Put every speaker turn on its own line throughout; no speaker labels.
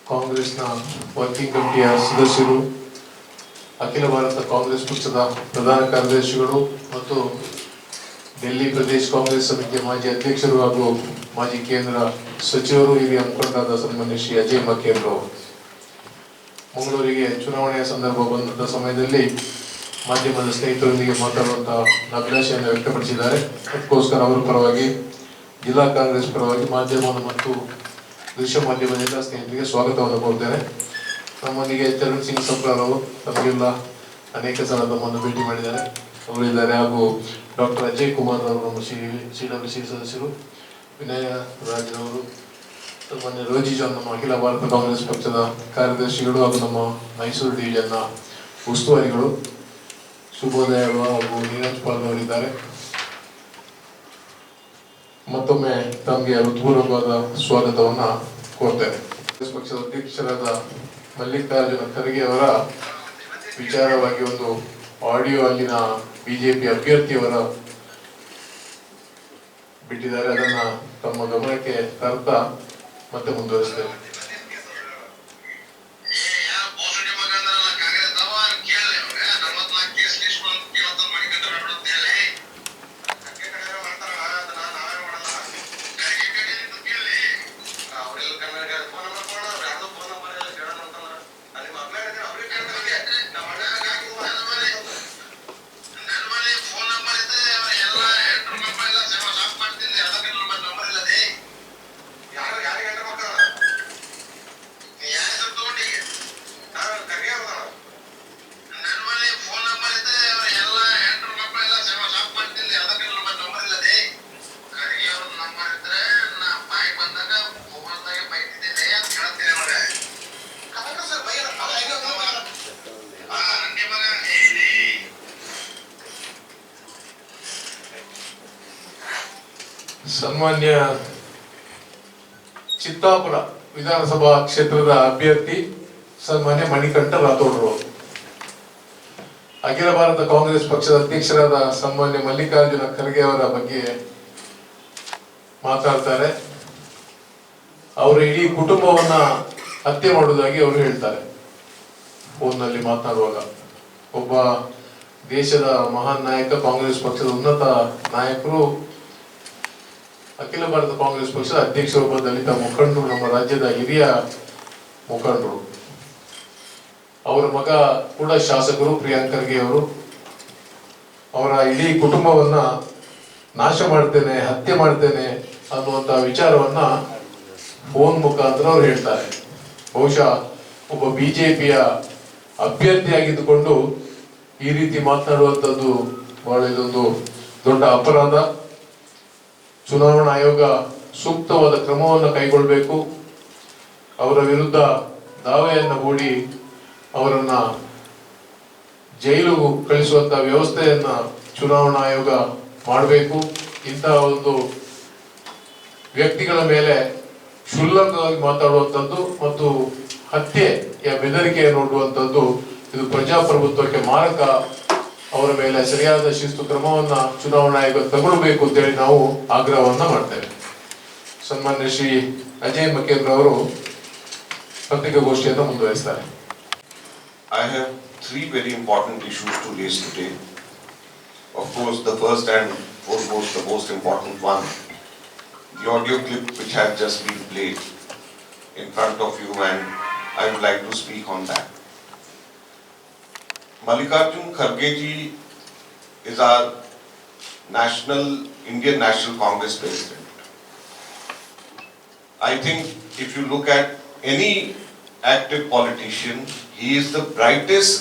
ಕಾಂಗ್ರೆಸ್ನ ವರ್ಕಿಂಗ್ ಕಮಿಟಿಯ ಸದಸ್ಯರು, ಅಖಿಲ ಭಾರತ ಕಾಂಗ್ರೆಸ್ ಪಕ್ಷದ ಪ್ರಧಾನ ಕಾರ್ಯದರ್ಶಿಗಳು ಮತ್ತು ಡೆಲ್ಲಿ ಪ್ರದೇಶ ಕಾಂಗ್ರೆಸ್ ಸಮಿತಿಯ ಮಾಜಿ ಅಧ್ಯಕ್ಷರು ಹಾಗೂ ಮಾಜಿ ಕೇಂದ್ರ ಸಚಿವರು, ಹಿರಿಯ ಮುಖಂಡರಾದ ಸನ್ಮಾನ್ಯ ಶ್ರೀ ಅಜಯ್ ಮಕೇಂದ್ರ ಅವರು ಮಂಗಳೂರಿಗೆ ಚುನಾವಣೆಯ ಸಂದರ್ಭ ಬಂದಂಥ ಸಮಯದಲ್ಲಿ ಮಾಧ್ಯಮದ ಸ್ನೇಹಿತರೊಂದಿಗೆ ಮಾತಾಡುವಂತಹ ಅಭಿಲಾಷೆಯನ್ನು ವ್ಯಕ್ತಪಡಿಸಿದ್ದಾರೆ. ಅದಕ್ಕೋಸ್ಕರ ಅವರ ಪರವಾಗಿ, ಜಿಲ್ಲಾ ಕಾಂಗ್ರೆಸ್ ಪರವಾಗಿ ಮಾಧ್ಯಮ ಮತ್ತು ದೃಶ್ಯ ಮಾಧ್ಯಮದ ಎಲ್ಲ ಸ್ನೇಹಿತರಿಗೆ ಸ್ವಾಗತವನ್ನು ಕೋರ್ತೇನೆ. ನಮ್ಮೊಂದಿಗೆ ಚರಣ್ ಸಿಂಗ್ ಸಪ್ರಾರ್ ಅವರು ತಮಗೆಲ್ಲ ಅನೇಕ ಸಲ ನಮ್ಮನ್ನು ಭೇಟಿ ಮಾಡಿದ್ದಾರೆ, ಅವರಿದ್ದಾರೆ. ಹಾಗೂ ಡಾಕ್ಟರ್ ಅಜಯ್ ಕುಮಾರ್ ಅವರು ನಮ್ಮ CWC ಸದಸ್ಯರು, ವಿನಯ ರಾಜ್ರವರು, ಮಾನ್ಯ ರೋಜಿ ಜಾನ್ ನಮ್ಮ ಅಖಿಲ ಭಾರತ ಕಾಂಗ್ರೆಸ್ ಪಕ್ಷದ ಕಾರ್ಯದರ್ಶಿಗಳು ಹಾಗೂ ನಮ್ಮ ಮೈಸೂರು ಡಿವಿಷನ್ನ ಉಸ್ತುವಾರಿಗಳು, ಶುಭೋದಯ ಹಾಗೂ ನೀರಜ್ ಪಾಲ್ ಅವರಿದ್ದಾರೆ. ಮತ್ತೊಮ್ಮೆ ತಮಗೆ ಹೃತ್ಪೂರ್ವಕವಾದ ಸ್ವಾಗತವನ್ನ ಕೋರ್ತೇನೆ. ಕಾಂಗ್ರೆಸ್ ಪಕ್ಷದ ಅಧ್ಯಕ್ಷರಾದ ಮಲ್ಲಿಕಾರ್ಜುನ ಖರ್ಗೆ ಅವರ ವಿಚಾರವಾಗಿ ಒಂದು ಆಡಿಯೋ ಅಲ್ಲಿನ ಬಿಜೆಪಿ ಅಭ್ಯರ್ಥಿಯವರ ಬಿಟ್ಟಿದ್ದಾರೆ. ಅದನ್ನ ತಮ್ಮ ಗಮನಕ್ಕೆ ತರ್ತಾ ಮತ್ತೆ ಮುಂದುವರಿಸ್ತೇವೆ. ಸನ್ಮಾನ್ಯ ಚಿತ್ತಾಪುರ ವಿಧಾನಸಭಾ ಕ್ಷೇತ್ರದ ಅಭ್ಯರ್ಥಿ ಸನ್ಮಾನ್ಯ ಮಣಿಕಂಠ ರಾಥೋಡ್ರು, ಅಖಿಲ ಭಾರತ ಕಾಂಗ್ರೆಸ್ ಪಕ್ಷದ ಅಧ್ಯಕ್ಷರಾದ ಸನ್ಮಾನ್ಯ ಮಲ್ಲಿಕಾರ್ಜುನ ಖರ್ಗೆ ಅವರ ಬಗ್ಗೆ ಮಾತಾಡ್ತಾರೆ. ಅವರ ಇಡೀ ಕುಟುಂಬವನ್ನ ಹತ್ಯೆ ಮಾಡುವುದಾಗಿ ಅವರು ಹೇಳ್ತಾರೆ ಫೋನ್ನಲ್ಲಿ ಮಾತನಾಡುವಾಗ. ಒಬ್ಬ ದೇಶದ ಮಹಾನ್ ನಾಯಕ, ಕಾಂಗ್ರೆಸ್ ಪಕ್ಷದ ಉನ್ನತ ನಾಯಕರು, ಅಖಿಲ ಭಾರತ ಕಾಂಗ್ರೆಸ್ ಪಕ್ಷದ ಅಧ್ಯಕ್ಷರು, ಒಬ್ಬ ದಲಿತ ಮುಖಂಡರು, ನಮ್ಮ ರಾಜ್ಯದ ಹಿರಿಯ ಮುಖಂಡರು. ಅವರ ಮಗ ಕೂಡ ಶಾಸಕರು ಪ್ರಿಯಾಂಕ್ ಖರ್ಗೆ ಅವರು. ಅವರ ಇಡೀ ಕುಟುಂಬವನ್ನ ನಾಶ ಮಾಡ್ತೇನೆ, ಹತ್ಯೆ ಮಾಡ್ತೇನೆ ಅನ್ನುವಂತ ವಿಚಾರವನ್ನ ಫೋನ್ ಮುಖಾಂತರ ಅವರು ಹೇಳ್ತಾರೆ. ಬಹುಶಃ ಒಬ್ಬ ಬಿಜೆಪಿಯ ಅಭ್ಯರ್ಥಿಯಾಗಿದ್ದುಕೊಂಡು ಈ ರೀತಿ ಮಾತನಾಡುವಂಥದ್ದು ಬಹಳ ಇದೊಂದು ದೊಡ್ಡ ಅಪರಾಧ. ಚುನಾವಣಾ ಆಯೋಗ ಸೂಕ್ತವಾದ ಕ್ರಮವನ್ನು ಕೈಗೊಳ್ಳಬೇಕು. ಅವರ ವಿರುದ್ಧ ದಾವೆಯನ್ನು ಹೂಡಿ ಅವರನ್ನ ಜೈಲು ಕಳಿಸುವಂತ ವ್ಯವಸ್ಥೆಯನ್ನ ಚುನಾವಣಾ ಆಯೋಗ ಮಾಡಬೇಕು. ಇಂತಹ ಒಂದು ವ್ಯಕ್ತಿಗಳ ಮೇಲೆ ಕ್ಷುಲ್ಲಕವಾಗಿ ಮಾತಾಡುವಂಥದ್ದು ಮತ್ತು ಹತ್ಯೆಯ ಬೆದರಿಕೆಯನ್ನು ನೋಡುವಂಥದ್ದು ಇದು ಪ್ರಜಾಪ್ರಭುತ್ವಕ್ಕೆ ಮಾರಕ. ಅವರ ಮೇಲೆ ಸರಿಯಾದ ಶಿಸ್ತು ಕ್ರಮವನ್ನ ಚುನಾವಣಾ ಆಯೋಗ ತಗೊಳ್ಬೇಕು ಅಂತ ಹೇಳಿ ನಾವು ಆಗ್ರಹವನ್ನ ಮಾಡ್ತೇವೆ. ಸನ್ಮಾನ್ಯ ಶ್ರೀ ಅಜಯ್ ಮಕೇಂದ್ರ ಅವರು ಪತ್ರಿಕಾಗೋಷ್ಠಿಯನ್ನು ಮುಂದುವರಿಸ್ತಾರೆ.
I have three very important issues to raise today. Of course, the first and foremost, the most important one, the audio clip which has just been played in front of you, and I would like to speak on that. Mallikarjun Kharge ji is our Indian National Congress president. I think if you look at any active politician, he is the brightest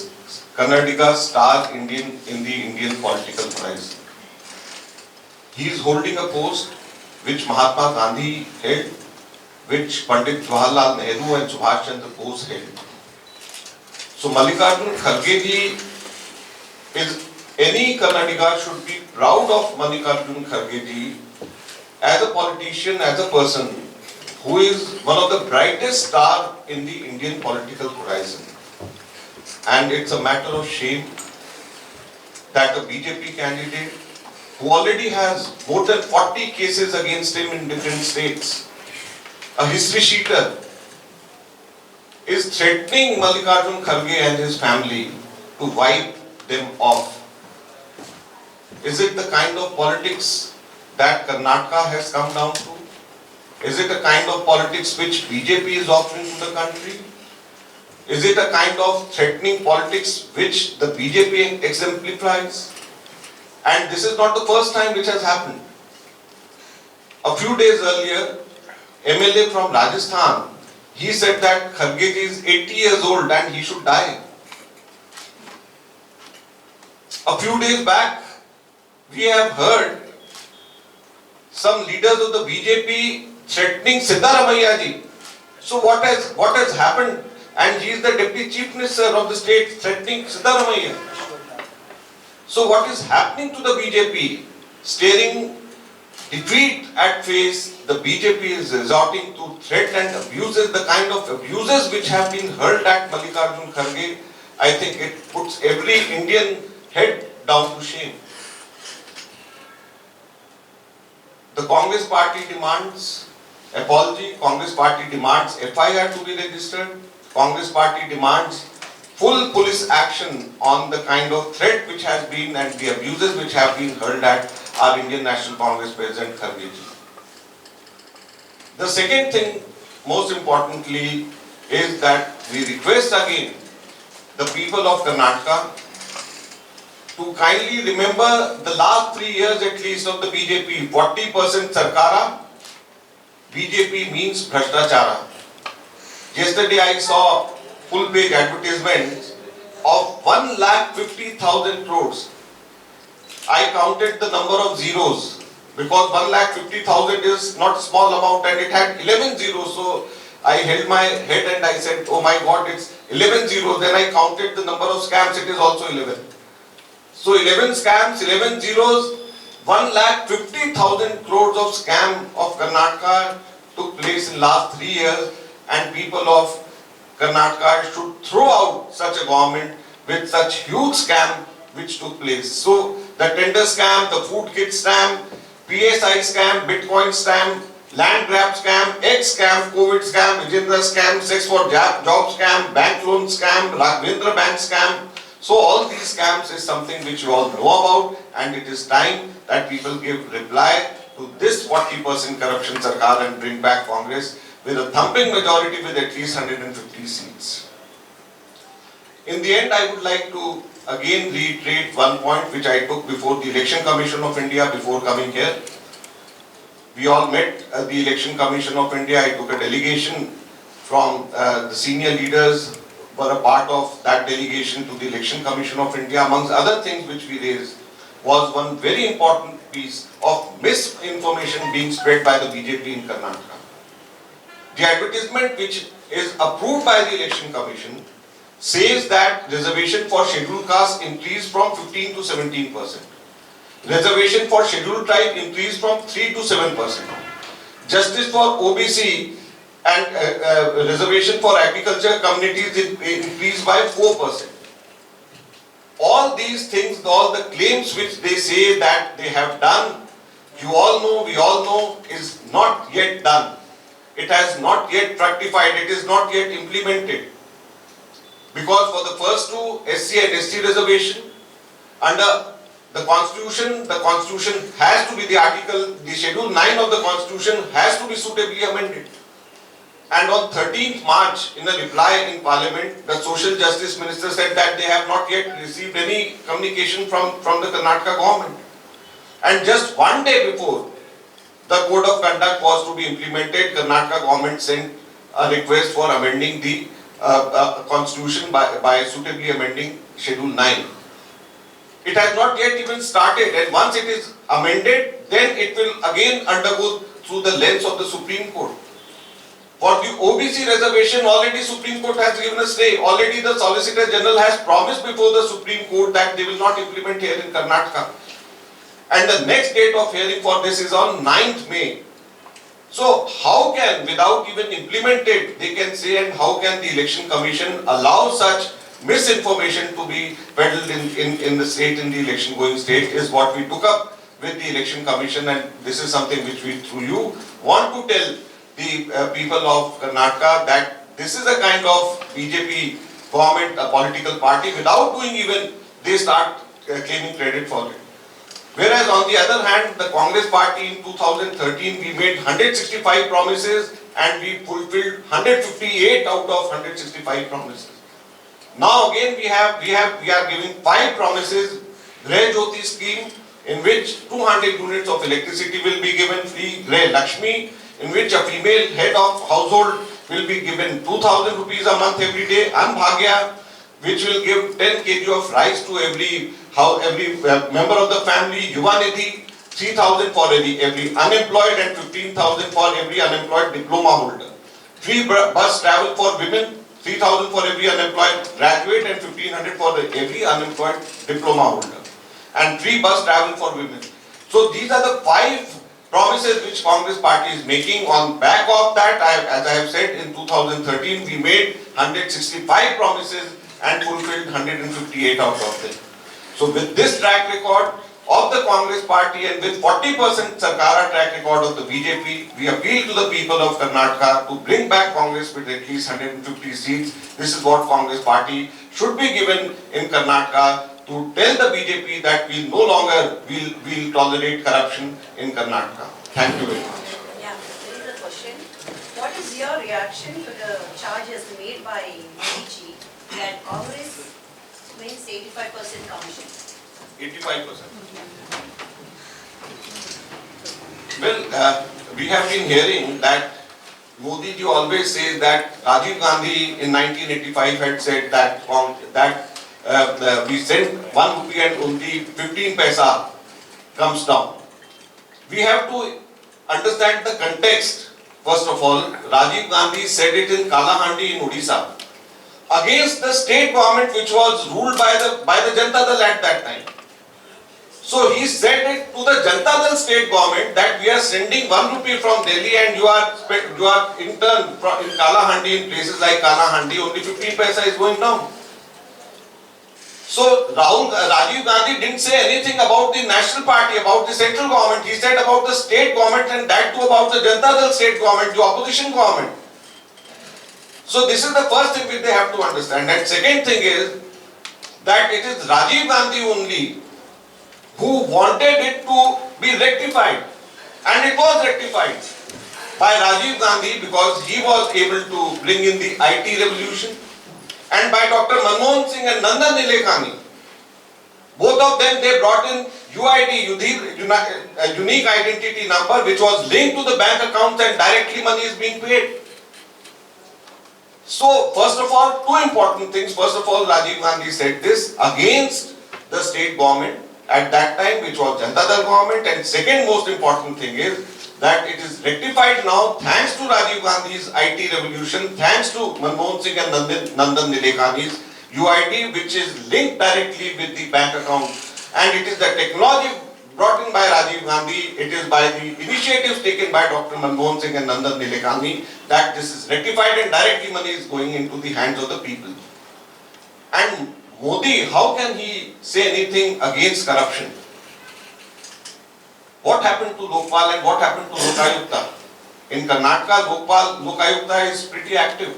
Kannadiga star in the Indian political horizon. He is holding a post which Mahatma Gandhi held, which Pandit Jawaharlal Nehru and Subhash Chandra Bose held. So Mallikarjun Kharge ji is, any Kannadiga should be proud of Mallikarjun Kharge ji as a politician, as a person who is one of the brightest star in the Indian political horizon. And it's a matter of shame that a BJP candidate who already has more than 40 cases against him in different states, a history sheeter, is threatening Mallikarjun Kharge and his family to wipe them off. Is it the kind of politics that Karnataka has come down to? Is it a kind of politics which BJP is offering to the country? Is it a kind of threatening politics which the BJP exemplifies? And this is not the first time which has happened. A few days earlier, MLA from Rajasthan, he said that Kharge is 80 years old and he should die. A few days back, we have heard some leaders of the BJP threatening Siddaramaiah ji. So what has happened? And he is the Deputy Chief Minister of the state threatening Siddaramaiah. So what is happening to the BJP? Staring defeat at face, the BJP is resorting to threat and abuses, the kind of abuses which have been hurled at Mallikarjun Kharge. I think it puts every Indian head down to shame. The Congress party demands apology, Congress party demands FIR to be registered, Congress party demands full police action on the kind of threat which has been and the abuses which have been hurled at our Indian National Congress President Kharge ji. The second thing, most importantly, is that we request again the people of Karnataka to kindly remember the last 3 years at least of the BJP. 40% Sarkara, BJP means Bhrashtachara. Yesterday I saw full page advertisement of 1,50,000 crores. I counted the number of zeros because 1,50,000 is not a small amount and it had 11 zeros. So I held my head and I said, oh my God, it's 11 zeros. Then I counted the number of scams, it is also 11. So 11 scams, 11 zeros, 1,50,000 crores of scam of Karnataka took place in last 3 years, and people of Karnataka should throw out such a government with such huge scam which took place. So the tender scam, the food kit scam, PSI scam, Bitcoin scam, land grab scam, X scam, COVID scam, Vijendra scam, sex for job scam, bank loan scam, Raghavendra bank scam. So all these scams is something which you all know about, and it is time that people give reply to this 40% corruption Sarkar and bring back Congress with a thumping majority with at least 150 seats. In the end, I would like to again reiterate one point which I took before the Election Commission of India before coming here. We all met at the Election Commission of India. I took a delegation from the senior leaders were a part of that delegation to the Election Commission of India. Amongst other things which we raised was one very important piece of misinformation being spread by the BJP in Karnataka. The advertisement which is approved by the Election Commission says that reservation for scheduled caste increased from 15 to 17%. Reservation for scheduled tribe increased from 3 to 7%. Justice for OBC and reservation for agriculture communities increased by 4%. All these things, all the claims which they say that they have done, you all know, we all know, is not yet done. It has not yet fructified, it is not yet implemented. Because for the first two SC and ST reservation, under the constitution has to be the article, the schedule 9 of the constitution has to be suitably amended. And on 13th March, in a reply in Parliament, the Social Justice Minister said that they have not yet received any communication from the Karnataka government. And just one day before the Code of Conduct was to be implemented, Karnataka government sent a request for amending the constitution by suitably amending Schedule 9. It has not yet even started, and once it is amended, then it will again undergo through the lens of the Supreme Court. For the OBC reservation, already Supreme Court has given a stay. Already the Solicitor General has promised before the Supreme Court that they will not implement here in Karnataka. And the next date of hearing for this is on 9th May. So how can, without even implemented, they can say, and how can the Election Commission allow such misinformation to be peddled in the state, in the election going state, is what we took up with the Election Commission, and this is something which we, through you, want to tell the people of Karnataka that this is a kind of BJP government, a political party, without doing even, they start claiming credit for it. Whereas on the other hand, the Congress party in 2013, we made 165 promises and we fulfilled 158 out of 165 promises. Now again we are giving 5 promises. Greh Jyoti scheme, in which 200 units of electricity will be given free. Greh Lakshmi, in which a female head of household will be given 2,000 rupees a month every day. Anbhagya, which will give 10 kg of rice to every member of the family. Yuva Nidhi, 3,000 for every unemployed and 15,000 for every unemployed diploma holder. Free bus travel for women, 3,000 for every unemployed graduate and 1,500 for every unemployed diploma holder. And free bus travel for women. So these are the 5 promises which Congress party is making. On back of that, as I have said, in 2013 we made 165 promises and fulfilled 158 out of them. So with this track record of the Congress party and with 40% Sarkara track record of the BJP, we appeal to the people of Karnataka to bring back Congress with at least 150 seats. This is what Congress party should be given in Karnataka to tell the BJP that we no longer will tolerate corruption in Karnataka. Thank you very much.
Yeah, there is a question. What is your reaction to the charges made by Modi that Congress wins 85% commission?
85%. Well, we have been hearing that Modi ji always says that Rajiv Gandhi in 1985 had said that we sent 1 rupee and only 15 paisa comes down. We have to understand the context. First of all, Rajiv Gandhi said it in Kalahandi in Odisha against the state government which was ruled by the Janata Dal at that time. So he said it to the Janata Dal state government that we are sending 1 rupee from Delhi and you are in turn in Kalahandi, in places like Kalahandi, only 15 paisa is going down. So Rajiv Gandhi didn't say anything about the national party, about the central government. He said about the state government and that too about the Janata Dal state government, the opposition government. So this is the first thing which they have to understand. And second thing is that it is Rajiv Gandhi only who wanted it to be rectified. And it was rectified by Rajiv Gandhi because he was able to bring in the IT revolution. And by Dr. Manmohan Singh and Nandan Nilekani. Both of them, they brought in UID, unique identity number, which was linked to the bank accounts and directly money is being paid. So, first of all, 2 important things. First of all, Rajiv Gandhi said this against the state government at that time, which was Janata Dal government. And second most important thing is that it is rectified now thanks to Rajiv Gandhi's IT revolution, thanks to Manmohan Singh and Nandan Nilekani's UID, which is linked directly with the bank account. And it is the technology brought in by Rajiv Gandhi, it is by the initiatives taken by Dr. Manmohan Singh and Nandan Nilekani that this is rectified and directly money is going into the hands of the people. And Modi, how can he say anything against corruption? What happened to Lokpal and what happened to Lokayukta? In Karnataka, Lokayukta is pretty active.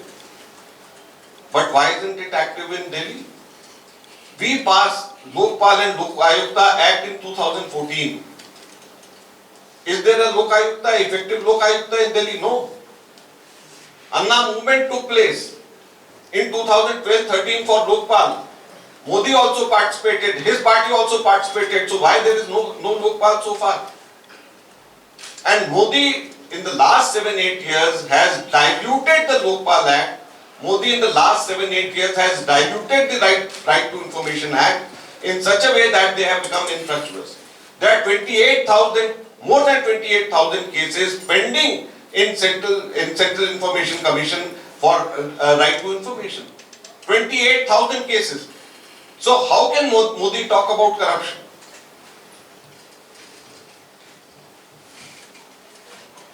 But why isn't it active in Delhi? We passed Lokpal and Lokayukta Act in 2014. Is there a Lokayukta, effective Lokayukta in Delhi? No. Anna movement took place in 2012-13 for Lokpal. Modi also participated, his party also participated. So why there is no Lokpal so far? And Modi in the last 7-8 years has diluted the Lokpal Act. Modi in the last 7-8 years has diluted the Right to Information Act in such a way that they have become infructuous. There are more than 28,000 cases pending in Central Information Commission for right to information. 28,000 cases. So how can Modi talk about corruption?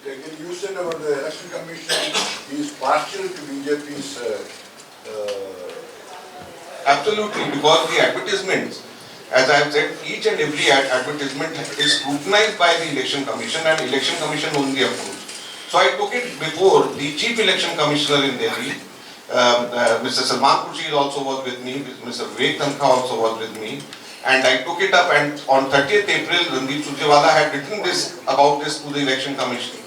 You said about the election commission is partial to BJP's.
Absolutely, because the advertisements, as I have said, each and every advertisement is scrutinized by the election commission and election commission only approves. So I took it before the chief election commissioner in Delhi Mr. Salman Khurshid also was with me, Mr. Vivek Tankha also was with me. And I took it up, and on 30th April, Randeep Surjewala had written about this to the Election Commission.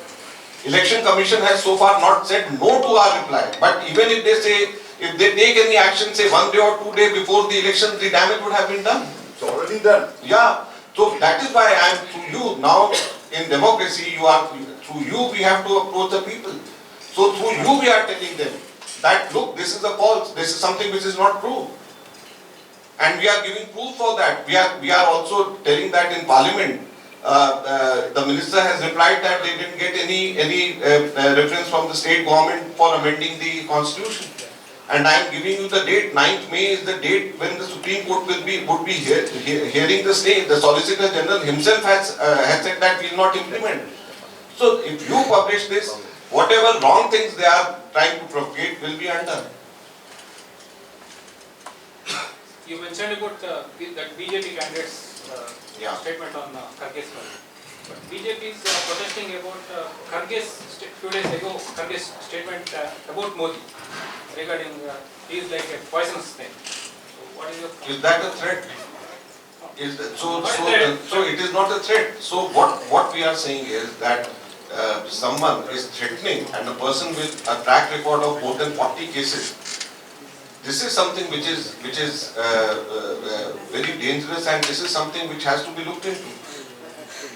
Election Commission has so far not said no to our reply. But even if they take any action, say 1 day or 2 days before the election, the damage would have been done.
It's already done.
Yeah. So that is why I am through you. Now in democracy, through you we have to approach the people. So through you we are telling them that look, this is a false, this is something which is not true. And we are giving proof for that. We are also telling that in Parliament. The minister has replied that they didn't get any reference from the state government for amending the constitution. And I am giving you the date. 9th May is the date when the Supreme Court would be hearing the state. The Solicitor General himself has said that we will not implement. So if you publish this, whatever wrong things they are trying to propagate will be undone.
You mentioned about that BJP candidates
Yeah.
statement on Kharge's one. But BJP is protesting about Kharge's few days ago, Kharge's statement about Modi regarding he is like a poisonous snake. So what is your
Is that a threat? Is that, so
Not a threat.
so it is not a threat. So what we are saying is that someone is threatening, and a person with a track record of more than 40 cases. This is something which is very dangerous, and this is something which has to be looked into.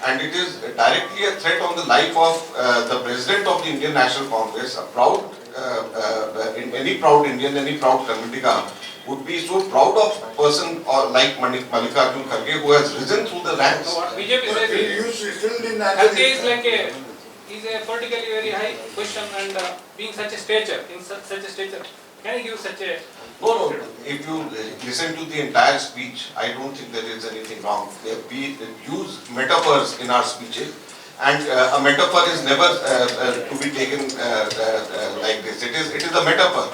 And it is directly a threat on the life of the President of the Indian National Congress. A proud, any proud Indian, any proud Karnataka would be so proud of a person like Mallikarjun Kharge, who has risen through the ranks.
so what BJP
But
says
you still didn't answer
Kharge is
it.
like is a politically very high position and being such a stature, in such a stature, can you give such a
No. If you listen to the entire speech, I don't think there is anything wrong. We use metaphors in our speeches, and a metaphor is never to be taken like this. It is a metaphor.